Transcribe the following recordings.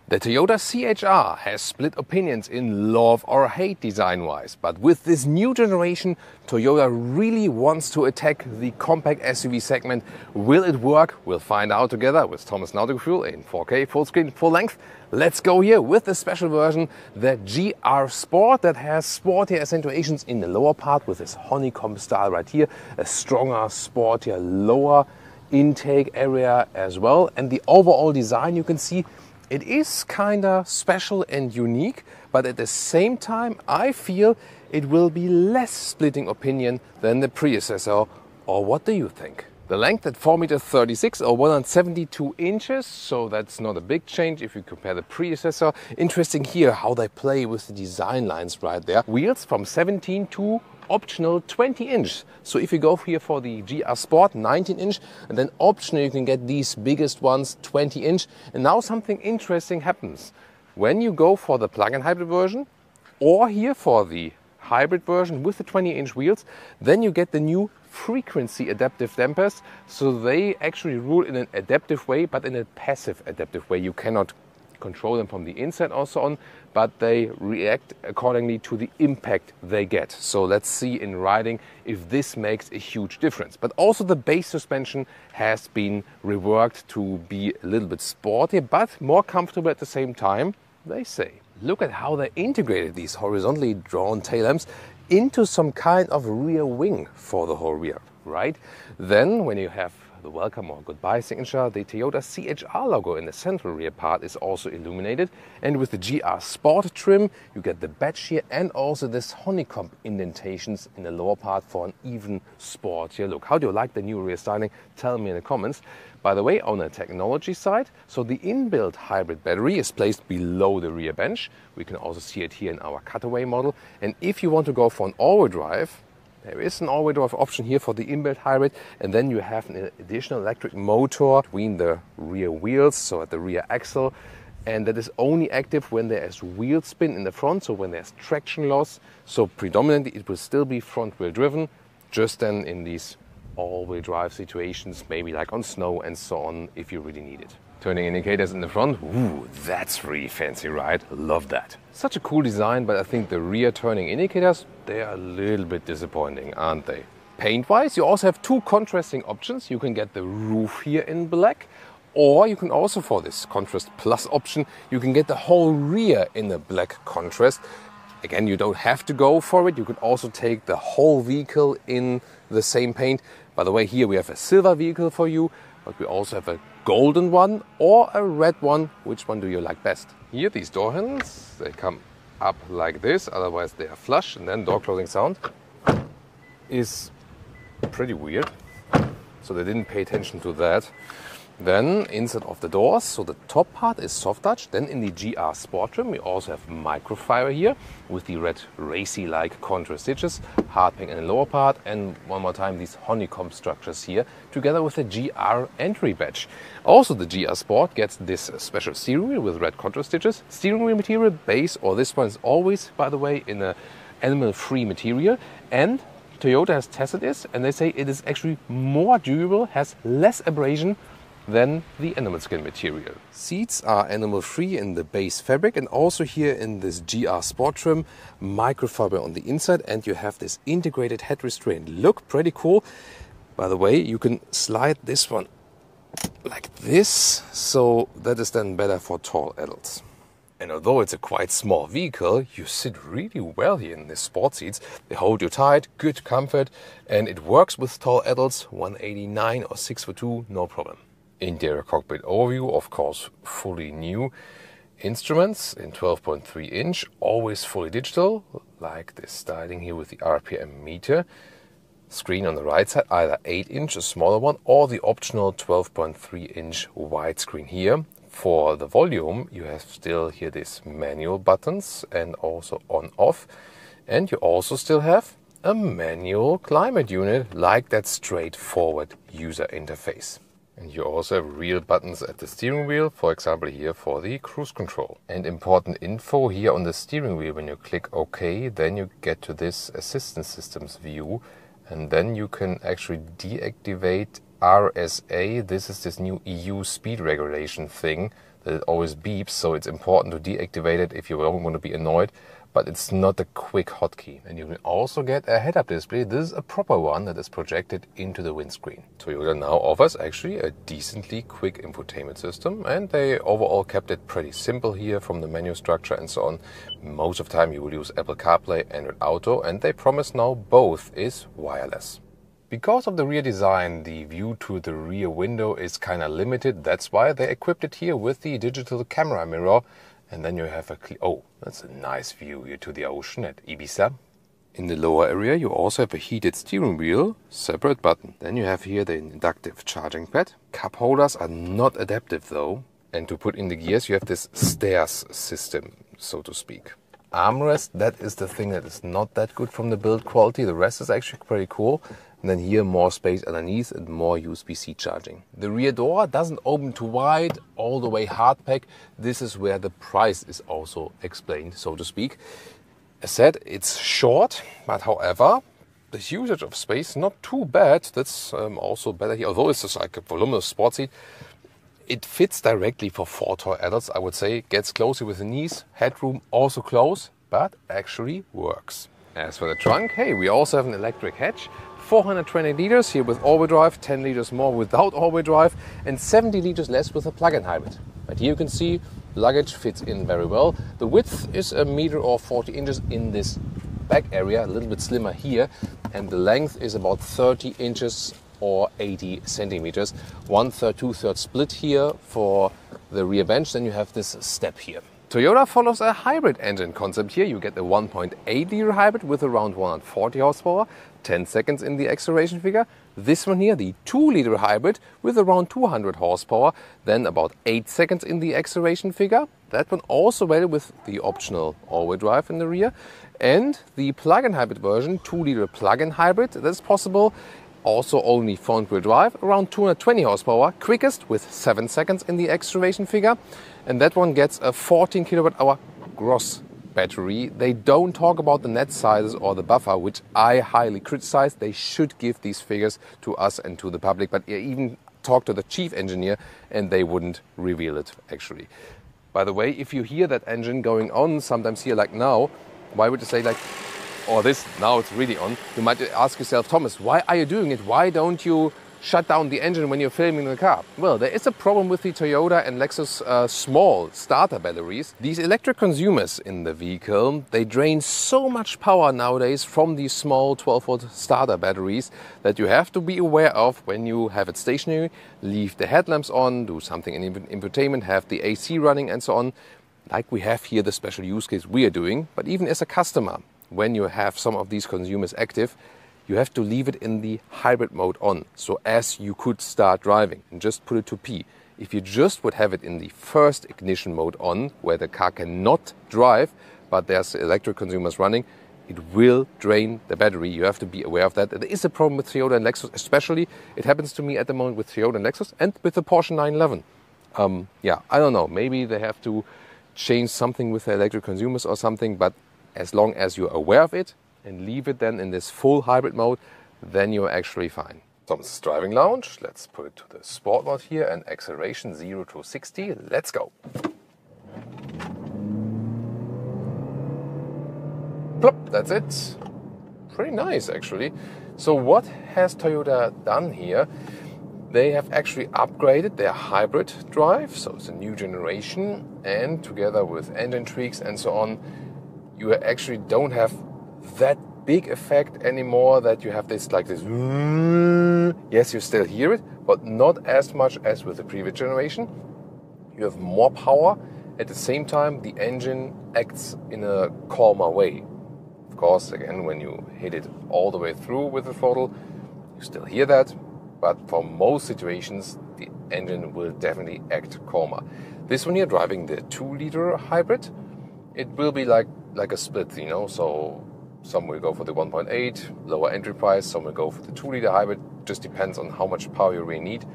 The Toyota C-HR has split opinions in love or hate design-wise, but with this new generation, Toyota really wants to attack the compact SUV segment. Will it work? We'll find out together with Thomas Nautical in 4K, full screen, full length. Let's go here with the special version, the GR Sport, that has sportier accentuations in the lower part with this honeycomb style right here, a stronger, sportier, lower intake area as well. And the overall design, you can see, it is kinda special and unique, but at the same time, I feel it will be less splitting opinion than the predecessor. Or what do you think? The length at 4.36 m or 172 inches, so that's not a big change if you compare the predecessor. Interesting here how they play with the design lines right there. Wheels from 17 to optional 20 inch. So if you go here for the GR Sport 19 inch, and then optional you can get these biggest ones 20 inch. And now something interesting happens. When you go for the plug-in hybrid version, or here for the hybrid version with the 20-inch wheels, then you get the new frequency adaptive dampers. So they actually rule in an adaptive way, but in a passive adaptive way. You cannot control them from the inside or so on, but they react accordingly to the impact they get. So let's see in riding if this makes a huge difference. But also the base suspension has been reworked to be a little bit sporty, but more comfortable at the same time, they say. Look at how they integrated these horizontally drawn tail lamps into some kind of rear wing for the whole rear, right? Then when you have the welcome or goodbye signature, the Toyota C-HR logo in the central rear part is also illuminated. And with the GR Sport trim, you get the badge here and also this honeycomb indentations in the lower part for an even sportier look. How do you like the new rear styling? Tell me in the comments. By the way, on the technology side, so the inbuilt hybrid battery is placed below the rear bench. We can also see it here in our cutaway model. And if you want to go for an all-wheel drive, there is an all-wheel drive option here for the inbuilt hybrid, and then you have an additional electric motor between the rear wheels, so at the rear axle, and that is only active when there is wheel spin in the front, so when there's traction loss. So predominantly it will still be front-wheel driven, just then in these all-wheel drive situations, maybe like on snow and so on, if you really need it. Turning indicators in the front, ooh, that's really fancy, right? Love that. Such a cool design, but I think the rear turning indicators, they are a little bit disappointing, aren't they? Paint-wise, you also have two contrasting options. You can get the roof here in black, or you can also, for this contrast plus option, you can get the whole rear in a black contrast. Again, you don't have to go for it. You could also take the whole vehicle in the same paint. By the way, here we have a silver vehicle for you, but we also have a golden one or a red one. Which one do you like best? Here, these door handles, they come up like this, otherwise they are flush, and then door closing sound is pretty weird. So they didn't pay attention to that. Then inside of the doors, so the top part is soft touch. Then in the GR Sport trim, we also have microfiber here with the red racy-like contrast stitches, hard pink in the lower part, and one more time these honeycomb structures here, together with the GR entry badge. Also the GR Sport gets this special steering wheel with red contrast stitches. Steering wheel material base, or this one is always, by the way, in a animal-free material, and Toyota has tested this, and they say it is actually more durable, has less abrasion than the animal skin material. Seats are animal free in the base fabric, and also here in this GR Sport trim, microfiber on the inside, and you have this integrated head restraint. Look pretty cool. By the way, you can slide this one like this, so that is then better for tall adults. And although it's a quite small vehicle, you sit really well here in the sport seats. They hold you tight, good comfort, and it works with tall adults, 189 or 6'2", no problem. Interior cockpit overview, of course, fully new. Instruments in 12.3 inch, always fully digital, like this styling here with the RPM meter. Screen on the right side, either 8 inch, a smaller one, or the optional 12.3 inch widescreen here. For the volume, you have still here these manual buttons and also on-off. And you also still have a manual climate unit, like that straightforward user interface. And you also have real buttons at the steering wheel, for example here for the cruise control. And important info here on the steering wheel, when you click OK, then you get to this assistance systems view, and then you can actually deactivate RSA. This is this new EU speed regulation thing. The that it always beeps, so it's important to deactivate it if you don't want to be annoyed. But it's not a quick hotkey. And you can also get a head-up display. This is a proper one that is projected into the windscreen. Toyota now offers actually a decently quick infotainment system, and they overall kept it pretty simple here from the menu structure and so on. Most of the time you will use Apple CarPlay, Android Auto, and they promise now both is wireless. Because of the rear design, the view to the rear window is kind of limited. That's why they equipped it here with the digital camera mirror. And then you have oh, that's a nice view here to the ocean at Ibiza. In the lower area you also have a heated steering wheel, separate button. Then you have here the inductive charging pad. Cup holders are not adaptive though. And to put in the gears you have this stairs system, so to speak. Armrest, that is the thing that is not that good from the build quality. The rest is actually pretty cool. And then here more space underneath and more USB-C charging. The rear door doesn't open too wide, all the way hard pack. This is where the price is also explained, so to speak. As said, it's short, but however, the usage of space not too bad. That's also better here. Although it's just like a voluminous sports seat, it fits directly for 4 tall adults, I would say. Gets closer with the knees, headroom also close, but actually works. As for the trunk, hey, we also have an electric hatch. 420 liters here with all-wheel drive, 10 liters more without all-wheel drive, and 70 liters less with a plug-in hybrid. But here you can see luggage fits in very well. The width is 1 meter or 40 inches in this back area, a little bit slimmer here, and the length is about 30 inches or 80 centimeters. 1/3, 2/3 split here for the rear bench. Then you have this step here. Toyota follows a hybrid engine concept here. You get a 1.8 liter hybrid with around 140 horsepower, 10 seconds in the acceleration figure. This one here, the 2 liter hybrid with around 200 horsepower, then about 8 seconds in the acceleration figure. That one also rated with the optional all-wheel drive in the rear. And the plug-in hybrid version, 2 liter plug-in hybrid, that's possible. Also only front-wheel drive, around 220 horsepower, quickest with 7 seconds in the acceleration figure. And that one gets a 14 kilowatt-hour gross battery. They don't talk about the net sizes or the buffer, which I highly criticize. They should give these figures to us and to the public, but I even talked to the chief engineer and they wouldn't reveal it, actually. By the way, if you hear that engine going on, sometimes here like now, why would you say like, or this, now it's really on, you might ask yourself, Thomas, why are you doing it? Why don't you shut down the engine when you're filming the car? Well, there is a problem with the Toyota and Lexus small starter batteries. These electric consumers in the vehicle, they drain so much power nowadays from these small 12-volt starter batteries that you have to be aware of when you have it stationary, leave the headlamps on, do something in infotainment, have the AC running and so on, like we have here the special use case we are doing. But even as a customer, when you have some of these consumers active, you have to leave it in the hybrid mode on, so as you could start driving, and just put it to P. If you just would have it in the first ignition mode on, where the car cannot drive, but there's electric consumers running, it will drain the battery. You have to be aware of that. There is a problem with Toyota and Lexus, especially. It happens to me at the moment with Toyota and Lexus and with the Porsche 911. Yeah, I don't know, maybe they have to change something with the electric consumers or something, but as long as you're aware of it and leave it then in this full hybrid mode, then you're actually fine. Thomas' driving lounge. Let's put it to the sport mode here and acceleration 0 to 60. Let's go. Plop, that's it. Pretty nice actually. So what has Toyota done here? They have actually upgraded their hybrid drive, so it's a new generation, and together with engine tweaks and so on, you actually don't have that big effect anymore that you have this like this. Yes, you still hear it, but not as much as with the previous generation. You have more power. At the same time, the engine acts in a calmer way. Of course, again, when you hit it all the way through with the throttle, you still hear that. But for most situations, the engine will definitely act calmer. This one here, driving the 2 liter hybrid, it will be like a split, you know, so some will go for the 1.8, lower entry price, some will go for the 2 liter hybrid, just depends on how much power you really need.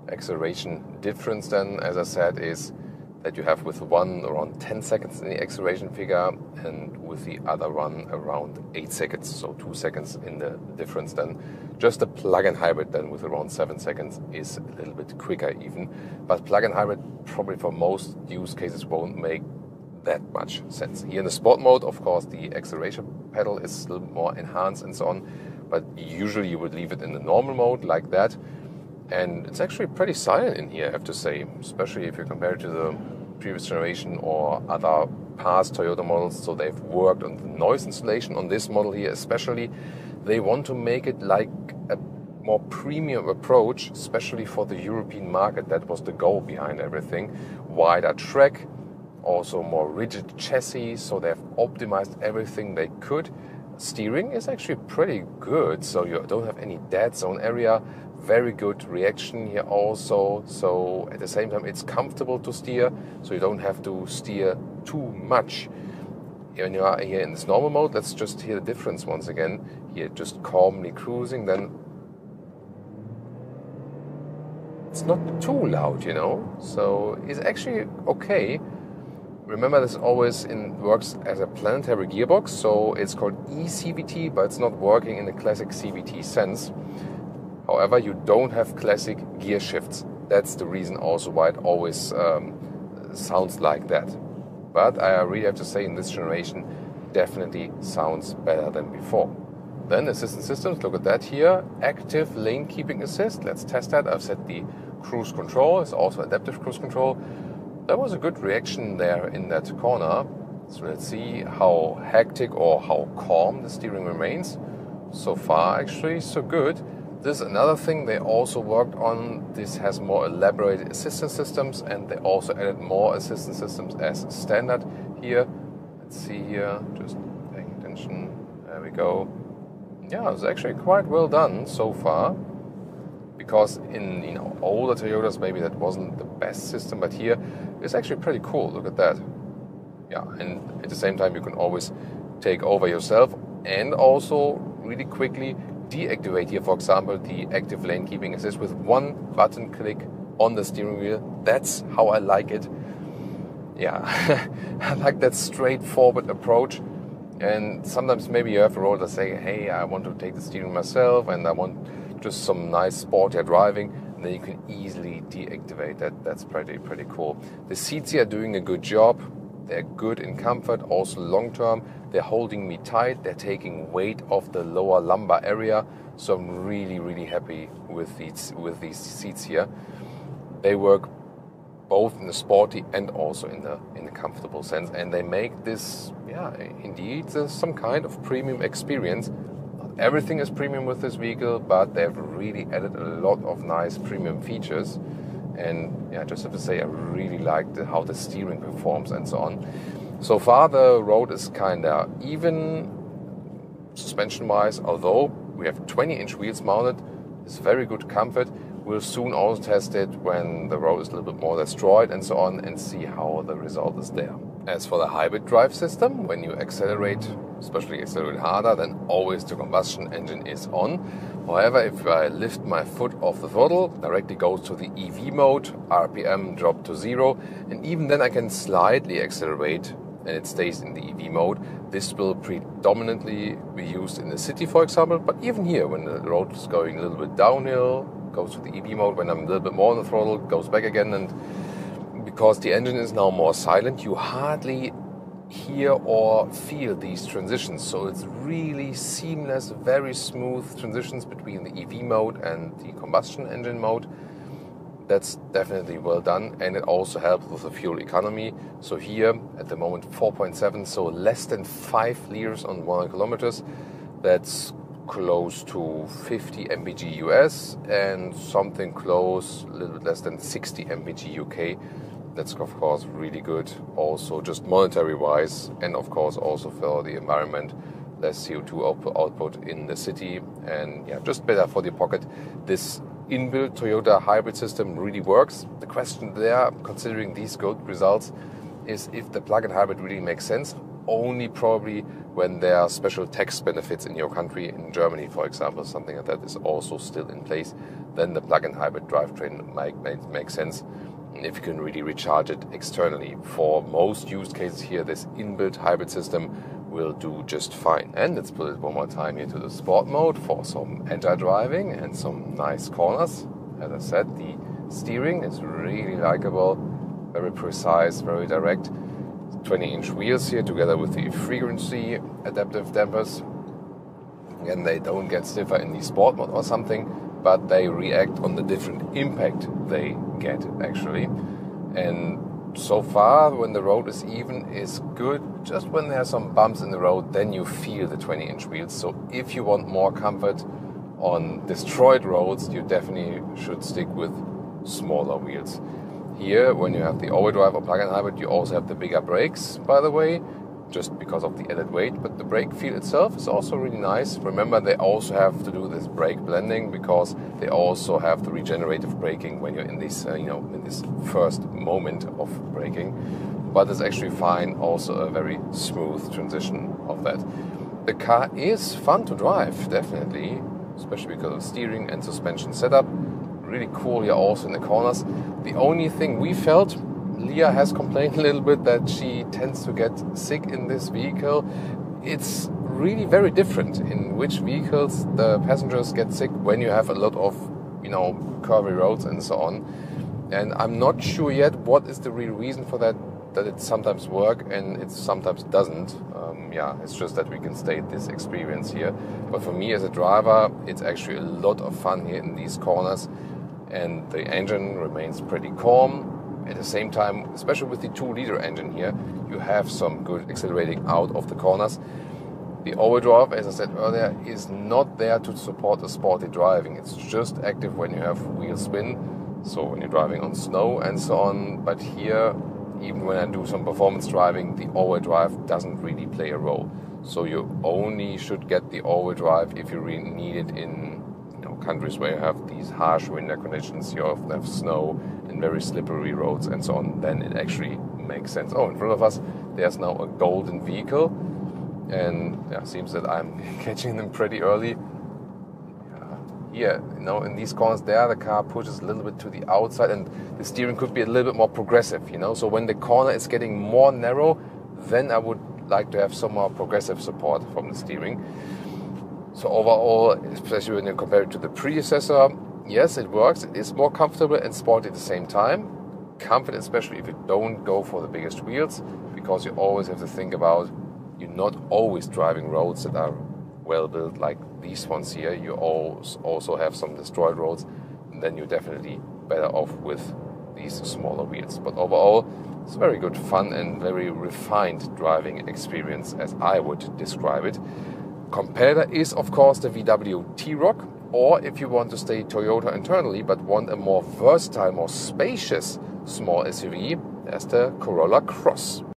Acceleration difference then, as I said, is that you have with one around 10 seconds in the acceleration figure and with the other one around 8 seconds, so 2 seconds in the difference. Then just a plug-in hybrid then with around 7 seconds is a little bit quicker even, but plug-in hybrid probably for most use cases won't make that much sense. Here in the sport mode, of course, the acceleration pedal is a little more enhanced and so on, but usually you would leave it in the normal mode like that. And it's actually pretty silent in here, I have to say, especially if you compare it to the previous generation or other past Toyota models. So they've worked on the noise insulation on this model here especially. They want to make it like a more premium approach, especially for the European market. That was the goal behind everything. Wider track, also more rigid chassis, so they've optimized everything they could. Steering is actually pretty good, so you don't have any dead zone area. Very good reaction here also, so at the same time it's comfortable to steer, so you don't have to steer too much. When you are here in this normal mode, let's just hear the difference once again. Here just calmly cruising, then it's not too loud, you know, so it's actually okay. Remember, this always works as a planetary gearbox, so it's called eCVT, but it's not working in the classic CVT sense. However, you don't have classic gear shifts. That's the reason also why it always sounds like that. But I really have to say, in this generation, definitely sounds better than before. Then assistance systems, look at that here. Active lane keeping assist. Let's test that. I've set the cruise control. It's also adaptive cruise control. There was a good reaction there in that corner. So let's see how hectic or how calm the steering remains. So far, actually, so good. This is another thing they also worked on. This has more elaborate assistance systems, and they also added more assistance systems as standard here. Let's see here, just paying attention. There we go. Yeah, it's actually quite well done so far. Because in older Toyotas, maybe that wasn't the best system, but here it's actually pretty cool. Look at that. Yeah, and at the same time you can always take over yourself and also really quickly deactivate here, for example, the active lane keeping assist with one button click on the steering wheel. That's how I like it. Yeah, I like that straightforward approach. And sometimes maybe you have a role to say, hey, I want to take the steering myself and I want just some nice sportier driving, and then you can easily deactivate that. That's pretty cool. The seats here are doing a good job. They're good in comfort, also long term. They're holding me tight. They're taking weight off the lower lumbar area. So I'm really happy with these seats here. They work both in the sporty and also in the comfortable sense, and they make this, yeah, indeed some kind of premium experience. Not everything is premium with this vehicle, but they've really added a lot of nice premium features. And yeah, I just have to say, I really like how the steering performs and so on. So far, the road is kind of even suspension-wise, although we have 20-inch wheels mounted. It's very good comfort. We'll soon also test it when the road is a little bit more destroyed and so on, and see how the result is there. As for the hybrid drive system, when you accelerate, especially accelerate harder, then always the combustion engine is on. However, if I lift my foot off the throttle, directly goes to the EV mode, RPM drop to 0, and even then I can slightly accelerate and it stays in the EV mode. This will predominantly be used in the city, for example, but even here, when the road is going a little bit downhill, goes to the EV mode. When I'm a little bit more on the throttle, goes back again. And because the engine is now more silent, you hardly hear or feel these transitions. So it's really seamless, very smooth transitions between the EV mode and the combustion engine mode. That's definitely well done, and it also helps with the fuel economy. So here at the moment 4.7, so less than 5 liters on 100 kilometers. That's close to 50 mpg US and something close, a little bit less than 60 mpg UK. That's of course really good, also just monetary wise, and of course also for the environment, less CO2 output in the city, and yeah, just better for the pocket. This inbuilt Toyota hybrid system really works. The question there, considering these good results, is if the plug-in hybrid really makes sense. Only probably when there are special tax benefits in your country, in Germany, for example, something like that is also still in place. Then the plug-in hybrid drivetrain might make sense. if you can really recharge it externally. For most use cases here, this inbuilt hybrid system will do just fine. And let's put it one more time here to the sport mode for some agile driving and some nice corners. As I said, the steering is really likable, very precise, very direct. 20-inch wheels here together with the frequency adaptive dampers. Again, they don't get stiffer in the sport mode or something, but they react on the different impact they get actually. And so far, when the road is even, is good. Just when there are some bumps in the road, then you feel the 20-inch wheels. So if you want more comfort on destroyed roads, you definitely should stick with smaller wheels. Here, when you have the all-wheel drive or plug-in hybrid, you also have the bigger brakes, by the way, just because of the added weight. But the brake feel itself is also really nice. Remember, they also have to do this brake blending because they also have the regenerative braking when you're in this, in this first moment of braking. But it's actually fine. Also, a very smooth transition of that. The car is fun to drive, definitely, especially because of steering and suspension setup. Really cool here also in the corners. The only thing we felt, Leah has complained a little bit that she tends to get sick in this vehicle. It's really very different in which vehicles the passengers get sick when you have a lot of, curvy roads and so on. And I'm not sure yet what is the real reason for that it sometimes works and it sometimes doesn't. It's just that we can state this experience here. But for me as a driver, it's actually a lot of fun here in these corners. And the engine remains pretty calm. At the same time, especially with the 2-liter engine here, you have some good accelerating out of the corners. The all-wheel drive, as I said earlier, is not there to support a sporty driving. It's just active when you have wheel spin, so when you're driving on snow and so on. But here, even when I do some performance driving, the all-wheel drive doesn't really play a role. So you only should get the all-wheel drive if you really need it in countries where you have these harsh winter conditions. You often have snow and very slippery roads and so on. Then it actually makes sense. Oh, in front of us, there's now a golden vehicle. And seems that I'm catching them pretty early. Here, in these corners there, the car pushes a little bit to the outside and the steering could be a little bit more progressive, So when the corner is getting more narrow, then I would like to have some more progressive support from the steering. So overall, especially when you compare it to the predecessor, yes, it works. It is more comfortable and sporty at the same time. Comfort, especially if you don't go for the biggest wheels, because you always have to think about you're not always driving roads that are well built like these ones here. You also have some destroyed roads, and then you're definitely better off with these smaller wheels. But overall, it's very good fun and very refined driving experience, as I would describe it. Competitor is, of course, the VW T-Roc, or if you want to stay Toyota internally but want a more versatile, more spacious small SUV, there's the Corolla Cross.